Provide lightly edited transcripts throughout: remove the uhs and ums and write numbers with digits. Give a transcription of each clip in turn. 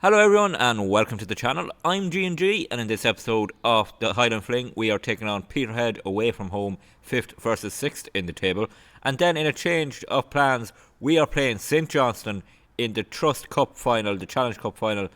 Hello everyone and welcome to the channel. I'm G&G and in this episode of the Highland Fling we are taking on Peterhead away from home, 5th versus 6th in the table. And then in a change of plans we are playing St Johnstone in the Trust Cup final, the Challenge Cup final.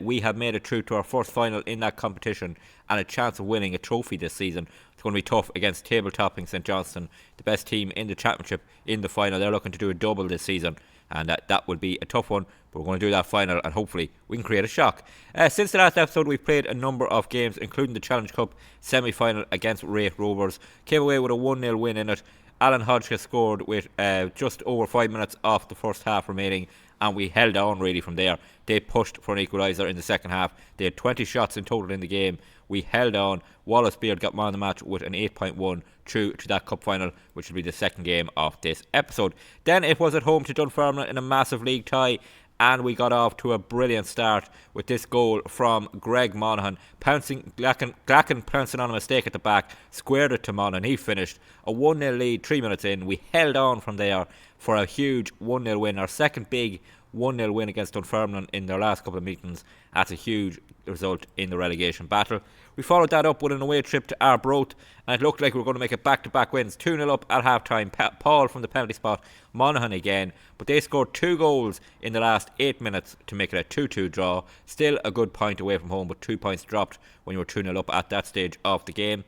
We have made it through to our first final in that competition and a chance of winning a trophy this season. It's going to be tough against table-topping St Johnstone, the best team in the championship in the final. They're looking to do a double this season and that will be a tough one. But we're going to do that final and hopefully we can create a shock. Since the last episode we've played a number of games including the Challenge Cup semi-final against Wraith Rovers. Came away with a 1-0 win in it. Alan Hodgkiss scored with just over 5 minutes off the first half remaining and we held on really from there. They pushed for an equaliser in the second half. They had 20 shots in total in the game. We held on. Wallace Beard got man of the match with an 8.1 through to that cup final, which will be the second game of this episode. Then it was at home to Dunfermline in a massive league tie, and we got off to a brilliant start with this goal from Greg Monaghan. Glacken pouncing on a mistake at the back, squared it to Monaghan. He finished a 1-0 lead 3 minutes in. We held on from there for a huge 1-0 win, our second big 1-0 win against Dunfermline in their last couple of meetings. That's a huge result in the relegation battle. We followed that up with an away trip to Arbroath, and it looked like we were going to make it back-to-back wins. 2-0 up at half-time. Paul from the penalty spot, Monaghan again, but they scored 2 goals in the last 8 minutes to make it a 2-2 draw. Still a good point away from home, but 2 points dropped when you were 2-0 up at that stage of the game.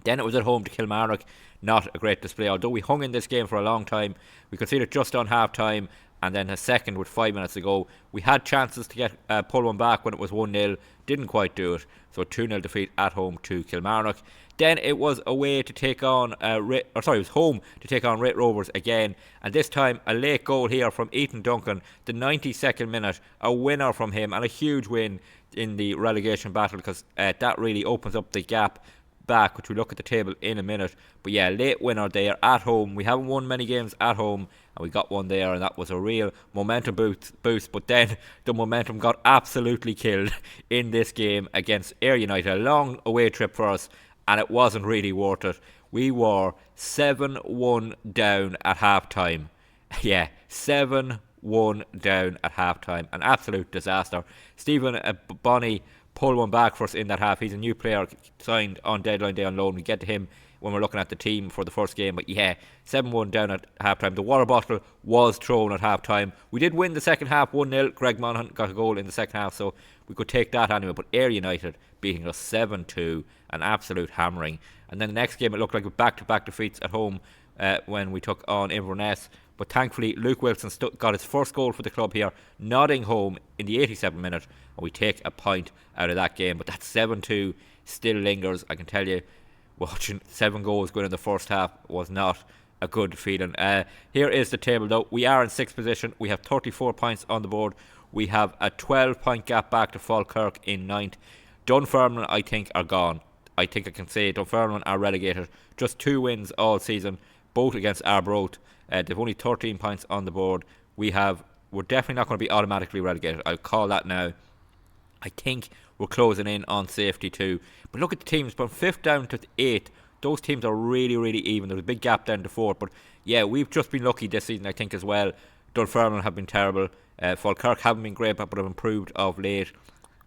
Then it was at home to Kilmarnock. Not a great display, although we hung in this game for a long time. We conceded just on half-time, and then a second with 5 minutes to go. We had chances to get pull one back when it was 1-0, didn't quite do it. So a 2-0 defeat at home to Kilmarnock. Then it was away to take on, it was home to take on Wraith Rovers again, and this time a late goal here from Ethan Duncan, the 92nd minute, a winner from him, and a huge win in the relegation battle because that really opens up the gap back, which we look at the table in a minute. But yeah, late winner there at home. We haven't won many games at home and we got one there, and that was a real momentum boost. But then the momentum got absolutely killed in this game against Ayr United. A long away trip for us and it wasn't really worth it. We were 7-1 down at half time. Yeah, 7-1 down at half time. An absolute disaster. Stephen Bonney pull one back for us in that half. He's a new player signed on deadline day on loan. We get to him when we're looking at the team for the first game. But yeah, 7-1 down at half-time. The water bottle was thrown at half-time. We did win the second half 1-0. Greg Monaghan got a goal in the second half, so we could take that anyway. But Ayr United beating us 7-2, an absolute hammering. And then the next game, it looked like back-to-back defeats at home when we took on Inverness. But thankfully, Luke Wilson got his first goal for the club here, nodding home in the 87th minute, and we take a point out of that game. But that 7-2 still lingers. I can tell you, watching 7 goals going in the first half was not a good feeling. Here is the table though. We are in 6th position. We have 34 points on the board. We have a 12-point gap back to Falkirk in 9th. Dunfermline, I think, are gone. I think I can say Dunfermline are relegated. Just 2 wins all season, both against Arbroath. They've only 13 points on the board. We're definitely not going to be automatically relegated. I'll call that now. I think we're closing in on safety too. But look at the teams from 5th down to 8th. Those teams are really, really even. There's a big gap down to 4th. But yeah, we've just been lucky this season, I think, as well. Dunfermline have been terrible. Falkirk haven't been great, but have improved of late.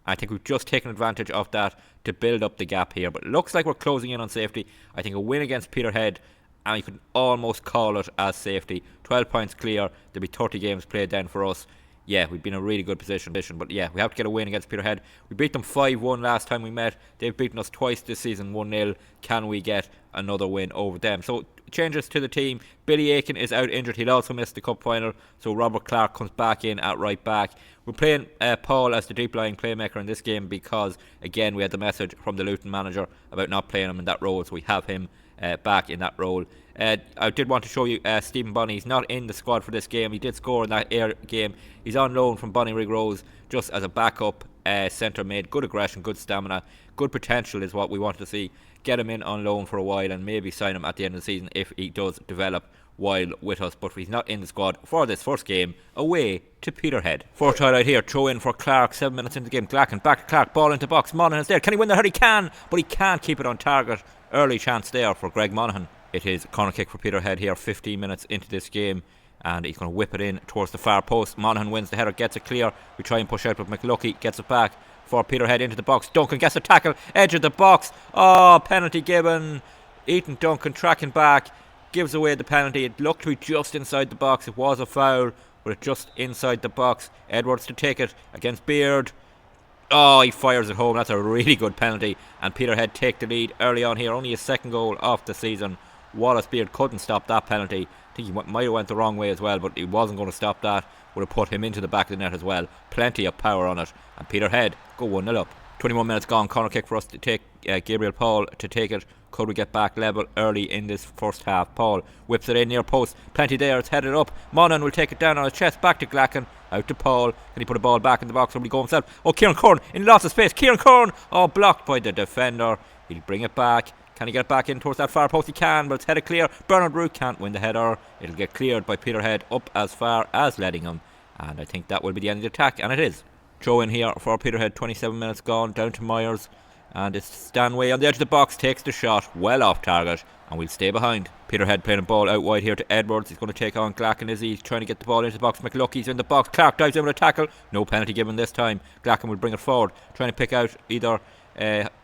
I think we've just taken advantage of that to build up the gap here. But it looks like we're closing in on safety. I think a win against Peterhead, and you can almost call it as safety. 12 points clear. There'll be 30 games played then for us. Yeah, we've been in a really good position. But yeah, we have to get a win against Peterhead. We beat them 5-1 last time we met. They've beaten us twice this season, 1-0. Can we get another win over them? So changes to the team. Billy Aiken is out injured. He'll also miss the cup final. So Robert Clark comes back in at right back. We're playing Paul as the deep lying playmaker in this game because, again, we had the message from the Luton manager about not playing him in that role. So we have him back in that role. I did want to show you Stephen Bonney. He's not in the squad for this game. He did score in that Ayr game. He's on loan from Bonnyrigg Rose just as a backup centre mid. Good aggression, good stamina, good potential is what we want to see. Get him in on loan for a while and maybe sign him at the end of the season if he does develop while with us. But he's not in the squad for this first game away to Peterhead. Fourth highlight here, throw in for Clark, 7 minutes into the game. Glacken back to Clark, ball into box. Monaghan's there. Can he win the header? He can, but he can't keep it on target. Early chance there for Greg Monaghan. It is a corner kick for Peterhead here, 15 minutes into this game. and he's going to whip it in towards the far post. Monaghan wins the header, gets it clear. We try and push out, but McLuckie gets it back for Peterhead into the box. Duncan gets a tackle, edge of the box. Oh, penalty given. Ethan Duncan tracking back, gives away the penalty. It looked to be just inside the box. It was a foul, but it's just inside the box. Edwards to take it against Beard. Oh, he fires it home. That's a really good penalty, and Peterhead take the lead early on here. Only his second goal of the season. Wallace Beard couldn't stop that penalty. I think he might have went the wrong way as well, but he wasn't going to stop that. Would have put him into the back of the net as well. Plenty of power on it, and Peterhead go 1-0 up. 21 minutes gone. Corner kick for us to take. Gabriel Paul to take it. Could we get back level early in this first half? Paul whips it in near post. Plenty there. It's headed up. Monaghan will take it down on his chest. Back to Glacken. Out to Paul. Can he put a ball back in the box? Or will he go himself? Oh, Kieran Curran in lots of space. Kieran Curran. Oh, blocked by the defender. He'll bring it back. Can he get it back in towards that far post? He can, but it's headed clear. Bernard Root can't win the header. It'll get cleared by Peterhead up as far as Leadingham. And I think that will be the end of the attack. And it is. Throw in here for Peterhead. 27 minutes gone. Down to Myers. And it's Stanway on the edge of the box. Takes the shot. Well off target. And we'll stay behind. Peterhead playing a ball out wide here to Edwards. He's going to take on Glacken, is he? He's trying to get the ball into the box. McLuckie's in the box. Clark dives in with a tackle. No penalty given this time. Glacken will bring it forward. Trying to pick out either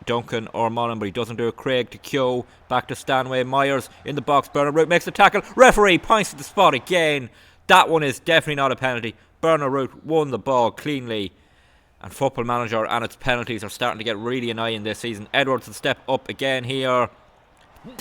Duncan or Monaghan, but he doesn't do it. Craig to Keogh. Back to Stanway. Myers in the box. Bernard Root makes the tackle. Referee points to the spot again. That one is definitely not a penalty. Bernard Root won the ball cleanly. And Football Manager and its penalties are starting to get really annoying this season. Edwards will step up again here.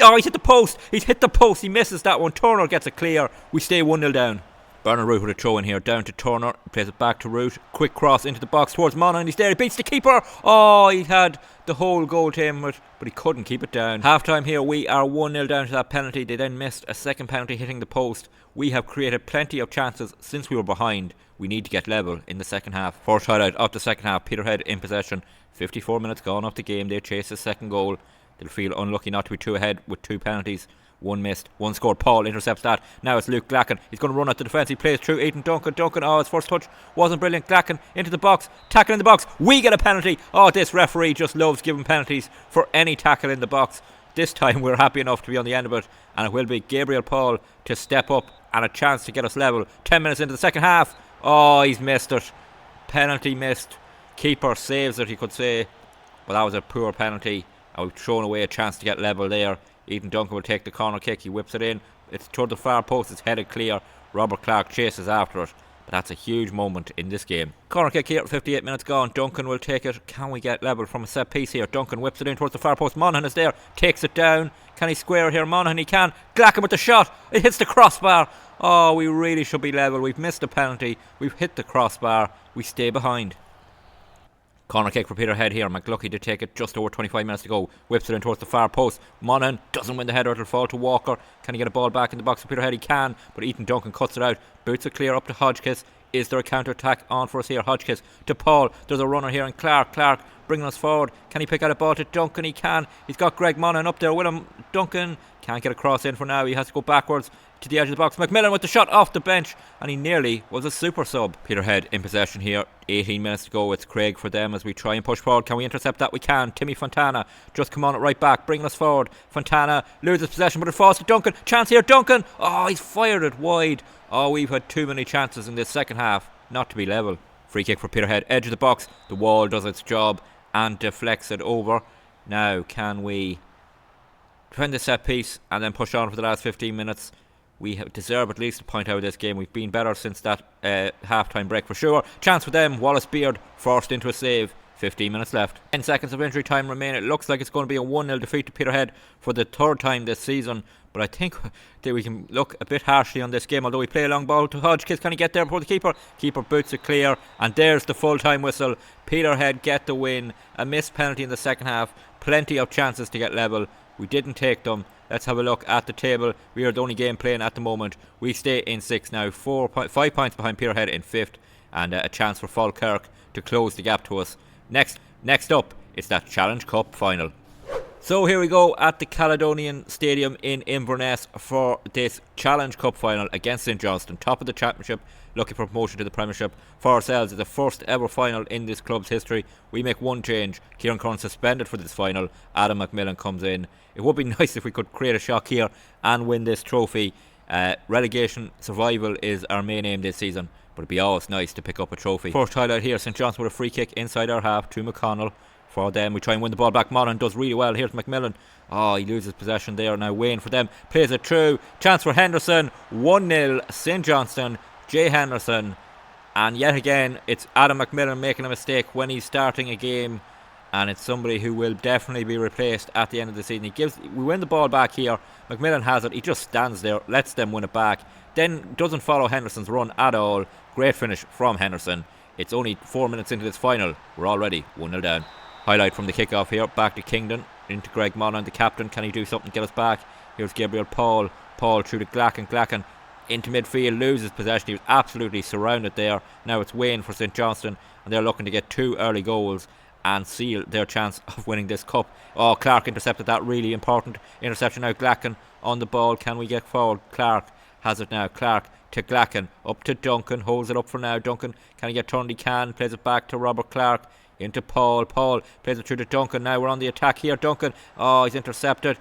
Oh, he's hit the post. He's hit the post. He misses that one. Turner gets it clear. We stay 1-0 down. Bernard Root with a throw in here. Down to Turner. Plays it back to Root. Quick cross into the box towards Monaghan. He's there. He beats the keeper. Oh, he had the whole goal to him, but he couldn't keep it down. Half time here. We are 1-0 down to that penalty. They then missed a second penalty hitting the post. We have created plenty of chances since we were behind. We need to get level in the second half. First highlight of the second half. Peterhead in possession. 54 minutes gone off the game. They chase the second goal. They'll feel unlucky not to be two ahead with two penalties. One missed, one scored. Paul intercepts that. Now it's Luke Glacken. He's going to run at the defence. He plays through Ethan Duncan. Duncan, oh, his first touch wasn't brilliant. Glacken into the box. Tackle in the box. We get a penalty. Oh, this referee just loves giving penalties for any tackle in the box. This time we're happy enough to be on the end of it. And it will be Gabriel Paul to step up and a chance to get us level. 10 minutes into the second half. Oh, he's missed it. Penalty missed. Keeper saves it, you could say. But that was a poor penalty. And we've thrown away a chance to get level there. Ethan Duncan will take the corner kick. He whips it in. It's toward the far post. It's headed clear. Robert Clark chases after it. But that's a huge moment in this game. Corner kick here. 58 minutes gone. Duncan will take it. Can we get level from a set piece here? Duncan whips it in towards the far post. Monaghan is there. Takes it down. Can he square it here? Monaghan, he can. Glacken with the shot. It hits the crossbar. Oh, we really should be level. We've missed a penalty. We've hit the crossbar. We stay behind. Corner kick for Peterhead here. McLuckie to take it. Just over 25 minutes to go. Whips it in towards the far post. Monaghan doesn't win the header. It'll fall to Walker. Can he get a ball back in the box for Peterhead? He can. But Ethan Duncan cuts it out. Boots it clear up to Hodgkiss. Is there a counter-attack on for us here? Hodgkiss to Paul. There's a runner here and Clark bringing us forward. Can he pick out a ball to Duncan? He can. He's got Greg Monaghan up there with him. Duncan can't get a cross in for now. He has to go backwards to the edge of the box. McMillan with the shot off the bench, and he nearly was a super sub. Peterhead in possession here. 18 minutes to go. It's Craig for them as we try and push forward. Can we intercept that? We can. Timmy Fontana just come on it right back, bringing us forward. Fontana loses possession, but it falls to Duncan. Chance here, Duncan. Oh, he's fired it wide. Oh, we've had too many chances in this second half not to be level. Free kick for Peterhead. Edge of the box. The wall does its job and deflects it over. Now can we defend the set piece and then push on for the last 15 minutes? We deserve at least a point out of this game. We've been better since that half-time break for sure. Chance for them. Wallace Beard forced into a save. 15 minutes left. 10 seconds of injury time remain. It looks like it's going to be a 1-0 defeat to Peterhead for the third time this season. But I think that we can look a bit harshly on this game. Although we play a long ball to Hodgkiss. Can he get there before the keeper? Keeper boots it clear. And there's the full-time whistle. Peterhead get the win. A missed penalty in the second half. Plenty of chances to get level. We didn't take them. Let's have a look at the table. We are the only game playing at the moment. We stay in 6th now. 5 points behind Peterhead in 5th. And a chance for Falkirk to close the gap to us. Next up, it's that Challenge Cup final. So here we go at the Caledonian Stadium in Inverness for this Challenge Cup final against St Johnstone. Top of the championship, looking for promotion to the Premiership. For ourselves, it's the first ever final in this club's history. We make one change. Kieran Curran suspended for this final. Adam McMillan comes in. It would be nice if we could create a shock here and win this trophy. Relegation survival is our main aim this season, but it'd be always nice to pick up a trophy. First highlight here, St Johnstone with a free kick inside our half to McConnell. For them, we try and win the ball back. Monaghan does really well. Here's McMillan. Oh, he loses possession there. Now Wayne for them. Plays it through. Chance for Henderson. 1-0 St Johnstone. Jay Henderson. And yet again, it's Adam McMillan making a mistake when he's starting a game. And it's somebody who will definitely be replaced at the end of the season. We win the ball back here. McMillan has it. He just stands there, lets them win it back. Then doesn't follow Henderson's run at all. Great finish from Henderson. It's only 4 minutes into this final. We're already 1-0 down. Highlight from the kickoff here, back to Kingdon, into Greg Monaghan, the captain. Can he do something to get us back? Here's Gabriel Paul through to Glacken into midfield, loses possession. He was absolutely surrounded there. Now it's Wayne for St Johnstone, and they're looking to get 2 early goals and seal their chance of winning this cup. Oh, Clark intercepted that, really important interception. Now Glacken on the ball. Can we get forward? Clark has it now. Clark to Glacken, up to Duncan, holds it up for now. Duncan, can he get turned? He can, plays it back to Robert Clark. Into Paul plays it through to Duncan. Now we're on the attack here. Duncan, oh, he's intercepted,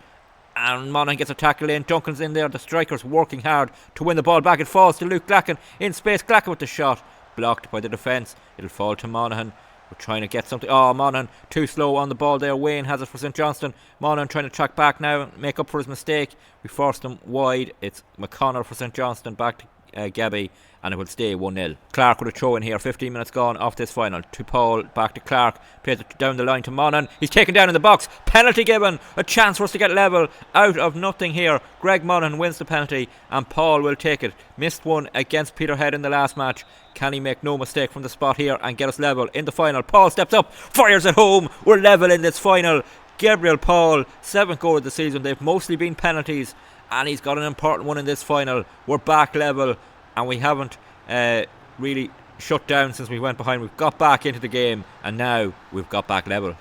and Monaghan gets a tackle in. Duncan's in there. The striker's working hard to win the ball back. It falls to Luke Glacken in space. Glacken with the shot, blocked by the defence. It'll fall to Monaghan. We're trying to get something. Oh, Monaghan too slow on the ball there. Wayne has it for St Johnstone. Monaghan trying to track back now, make up for his mistake. We forced him wide. It's McConnell for St Johnstone, back to Gabby, and it will stay 1-0. Clark with a throw in here, 15 minutes gone off this final. To Paul, back to Clark, plays it down the line to Monaghan. He's taken down in the box. Penalty given. A chance for us to get level out of nothing here. Greg Monaghan wins the penalty, and Paul will take it. Missed one against Peterhead in the last match. Can he make no mistake from the spot here and get us level in the final? Paul steps up, fires it home. We're level in this final. Gabriel Paul, 7th goal of the season. They've mostly been penalties, and he's got an important one in this final. We're back level, and we haven't really shut down since we went behind. We've got back into the game, and now we've got back level.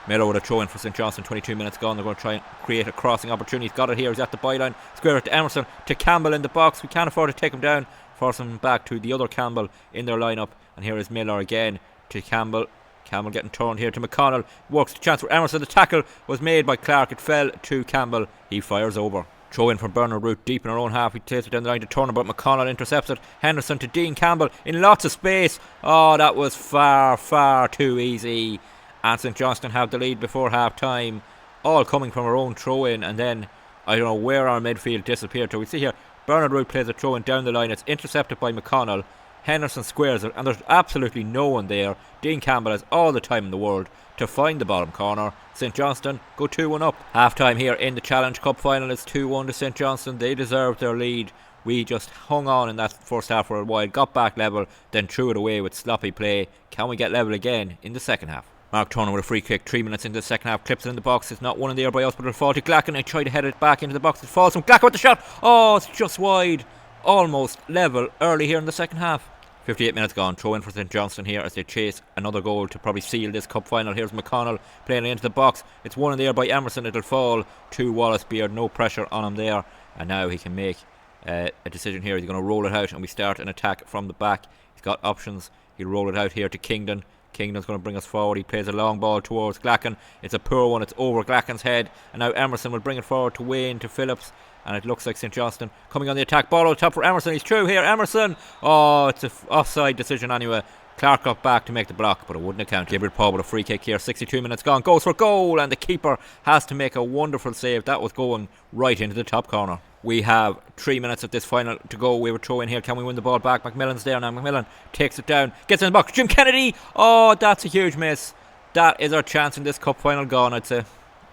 Miller with a throw in for St Johnstone, 22 minutes gone. They're going to try and create a crossing opportunity. He's got it here. He's at the byline. Square it to Emerson, to Campbell in the box. We can't afford to take him down. Force him back to the other Campbell in their lineup. And here is Miller again to Campbell. Campbell getting turned here to McConnell. Works the chance for Emerson. The tackle was made by Clark. It fell to Campbell. He fires over. Throw in from Bernard Root deep in our own half. He takes it down the line to Turner, but McConnell intercepts it. Henderson to Dean Campbell in lots of space. Oh, that was far too easy. And St Johnstone have the lead before half time. All coming from our own throw in, and then I don't know where our midfield disappeared to. We see here Bernard Root plays a throw in down the line. It's intercepted by McConnell. Henderson squares it, and there's absolutely no one there. Dean Campbell has all the time in the world to find the bottom corner. St Johnstone go 2-1 up. Half time here in the Challenge Cup final. It's 2-1 to St Johnstone. They deserved their lead. We just hung on in that first half for a while, got back level, then threw it away with sloppy play. Can we get level again in the second half? Mark Turner with a free kick, 3 minutes into the second half, clips it in the box. It's not one in the air by us, but it'll fall to Glacken. I try to head it back into the box. It falls from Glacken with the shot. Oh, it's just wide. Almost level early here in the second half. 58 minutes gone. Throw in for St Johnstone here as they chase another goal to probably seal this cup final. Here's McConnell playing it into the box. It's one in the air by Emerson. It'll fall to Wallace Beard. No pressure on him there. And now he can make a decision here. He's going to roll it out, and we start an attack from the back. He's got options. He'll roll it out here to Kingdon. Kingdon's going to bring us forward. He plays a long ball towards Glacken. It's a poor one. It's over Glacken's head. And now Emerson will bring it forward to Wayne, to Phillips. And it looks like St Johnstone coming on the attack. Ball on top for Emerson. He's through here. Emerson. Oh, it's an offside decision anyway. Clark got back to make the block, but it wouldn't have counted. Gabriel Paul with a free kick here. 62 minutes gone. Goes for goal, and the keeper has to make a wonderful save. That was going right into the top corner. We have 3 minutes of this final to go. We were throw in here. Can we win the ball back? McMillan's there now. McMillan takes it down. Gets in the box. Jim Kennedy. Oh, that's a huge miss. That is our chance in this cup final gone, I'd say.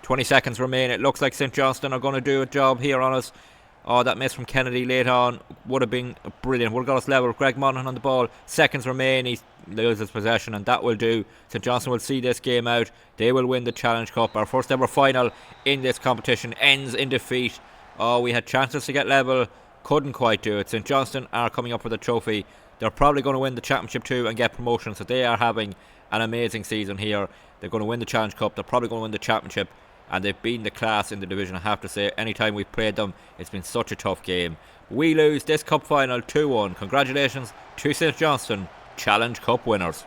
20 seconds remain. It looks like St Johnstone are going to do a job here on us. Oh, that miss from Kennedy late on would have been brilliant. Would have got us level. Greg Monaghan on the ball. Seconds remain. He loses possession, and that will do. St Johnstone will see this game out. They will win the Challenge Cup. Our first ever final in this competition ends in defeat. Oh, we had chances to get level. Couldn't quite do it. St Johnstone are coming up with a trophy. They're probably going to win the championship too and get promotion. So they are having an amazing season here. They're going to win the Challenge Cup. They're probably going to win the championship. And they've been the class in the division, I have to say. Anytime we've played them, it's been such a tough game. We lose this cup final 2-1. Congratulations to St Johnstone, Challenge Cup winners.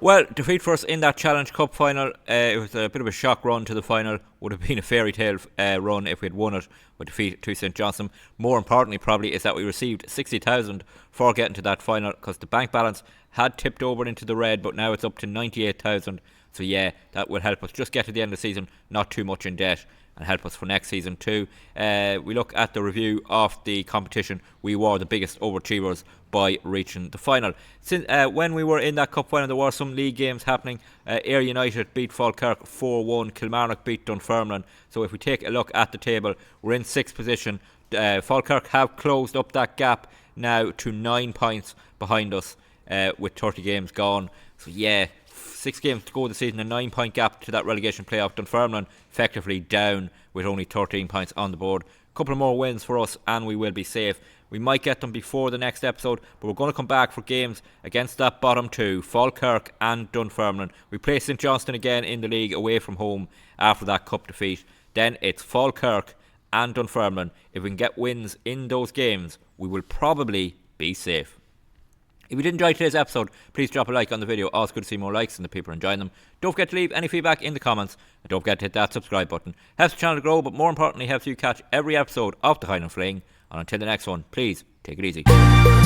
Well, defeat for us in that Challenge Cup final. It was a bit of a shock run to the final. Would have been a fairy tale run if we had won it with defeat to St Johnstone. More importantly, probably, is that we received 60,000 for getting to that final, because the bank balance had tipped over into the red, but now it's up to 98,000. So yeah, that will help us just get to the end of the season, not too much in debt, and help us for next season too. We look at the review of the competition. We were the biggest overachievers by reaching the final. Since when we were in that cup final, there were some league games happening. Ayr United beat Falkirk 4-1. Kilmarnock beat Dunfermline. So if we take a look at the table, we're in 6th position. Falkirk have closed up that gap now to 9 points behind us, with 30 games gone. So yeah, 6 games to go this season, a 9-point gap to that relegation playoff. Dunfermline effectively down with only 13 points on the board. A couple of more wins for us and we will be safe. We might get them before the next episode, but we're going to come back for games against that bottom two, Falkirk and Dunfermline. We play St Johnstone again in the league away from home after that cup defeat. Then it's Falkirk and Dunfermline. If we can get wins in those games, we will probably be safe. If you did enjoy today's episode, please drop a like on the video. Always good to see more likes and the people enjoying them. Don't forget to leave any feedback in the comments, and don't forget to hit that subscribe button. Helps the channel to grow, but more importantly helps you catch every episode of the Highland Fling. And until the next one, please take it easy.